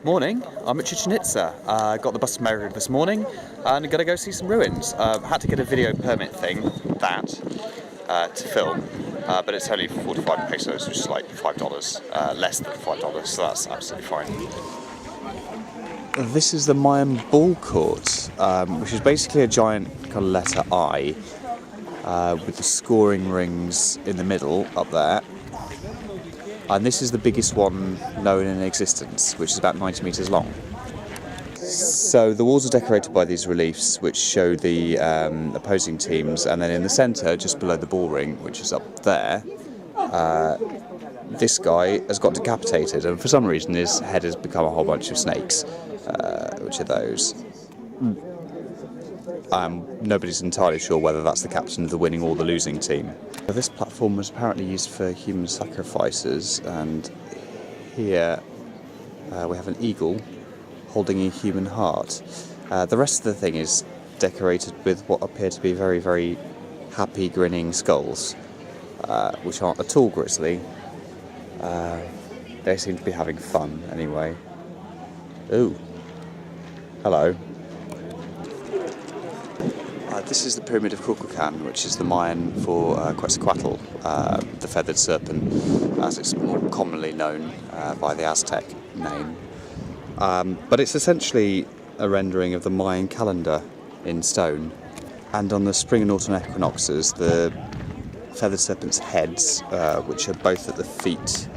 Morning, I'm at Chichen Itza. Got the bus to Merida this morning and I'm going to go see some ruins. Had to get a video permit thing, to film, but it's only 45 pesos, which is like $5, less than $5, so that's absolutely fine. This is the Mayan ball court, which is basically a giant kind of letter I, with the scoring rings in the middle up there. And this is the biggest one known in existence, which is about 90 metres long. So the walls are decorated by these reliefs which show the opposing teams, and then in the centre, just below the ball ring, which is up there, this guy has got decapitated, and for some reason his head has become a whole bunch of snakes, which are those. Nobody's entirely sure whether that's the captain of the winning or the losing team. This platform was apparently used for human sacrifices, and here we have an eagle holding a human heart. The rest of the thing is decorated with what appear to be very, very happy, grinning skulls, which aren't at all grisly. They seem to be having fun anyway. Ooh, hello. This is the Pyramid of Kukulkan, which is the Mayan for Quetzalcoatl, the feathered serpent, as it's more commonly known by the Aztec name. But it's essentially a rendering of the Mayan calendar in stone. And on the spring and autumn equinoxes, the feathered serpent's heads, which are both at the feet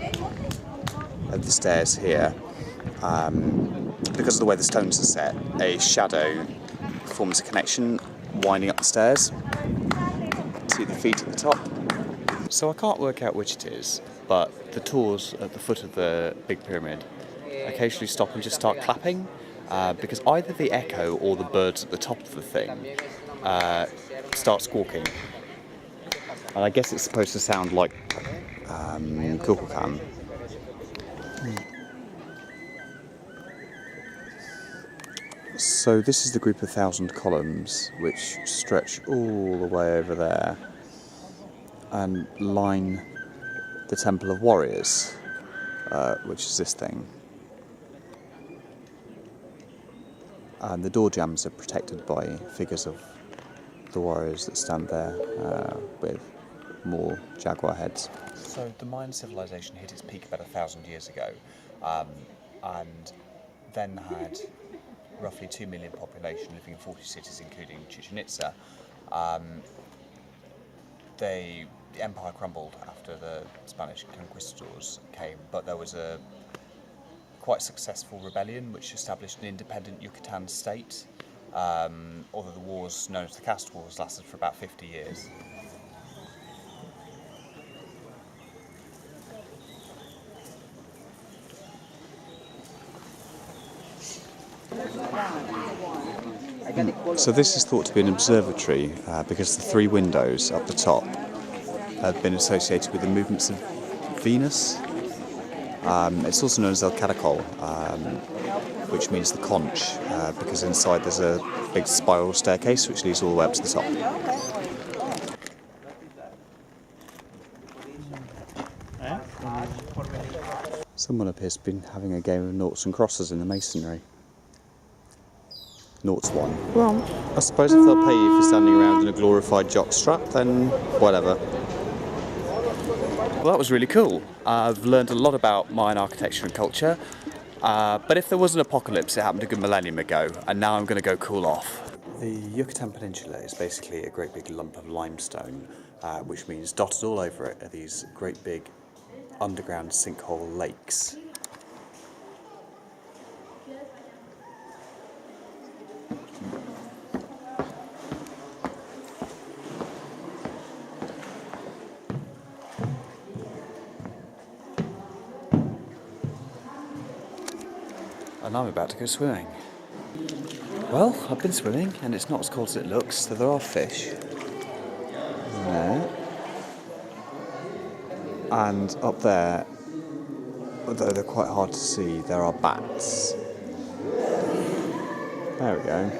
of the stairs here, because of the way the stones are set, a shadow forms a connection winding up the stairs to the feet at the top. So I can't work out which it is, but the tours at the foot of the big pyramid occasionally stop and just start clapping, because either the echo or the birds at the top of the thing start squawking. And I guess it's supposed to sound like Kukulkan. So this is the group of 1,000 columns which stretch all the way over there and line the Temple of Warriors, which is this thing. And the door jambs are protected by figures of the warriors that stand there with more jaguar heads. So the Mayan civilization hit its peak about 1,000 years ago, and then had roughly 2 million population living in 40 cities, including Chichen Itza. The empire crumbled after the Spanish conquistadors came, but there was a quite successful rebellion which established an independent Yucatan state, although the wars known as the Caste Wars lasted for about 50 years. So this is thought to be an observatory because the 3 windows up the top have been associated with the movements of Venus. It's also known as El Caracol, which means the conch, because inside there's a big spiral staircase which leads all the way up to the top. Someone appears to be having a game of noughts and crosses in the masonry. Noughts 1. Well, I suppose if they'll pay you for standing around in a glorified jockstrap, then whatever. Well, that was really cool. I've learned a lot about Mayan architecture and culture, but if there was an apocalypse, it happened a good millennium ago, and now I'm going to go cool off. The Yucatan Peninsula is basically a great big lump of limestone, which means dotted all over it are these great big underground sinkhole lakes. And I'm about to go swimming. Well, I've been swimming and it's not as cold as it looks, so there are fish there. And up there, although they're quite hard to see, there are bats. There we go.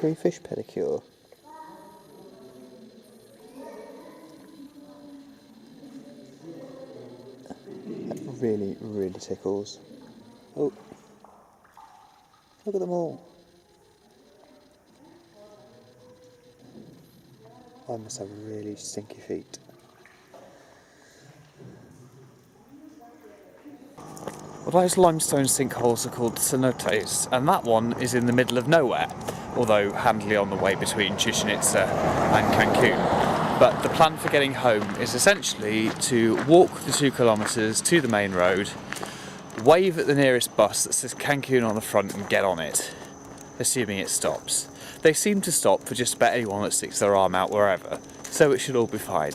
Free fish pedicure. really, really tickles. Oh, look at them all. I must have really stinky feet. Well, those limestone sinkholes are called cenotes, and that one is in the middle of nowhere, although handily on the way between Chichen Itza and Cancun. But the plan for getting home is essentially to walk the 2 kilometres to the main road, wave at the nearest bus that says Cancun on the front and get on it, assuming it stops. They seem to stop for just about anyone that sticks their arm out wherever, so it should all be fine.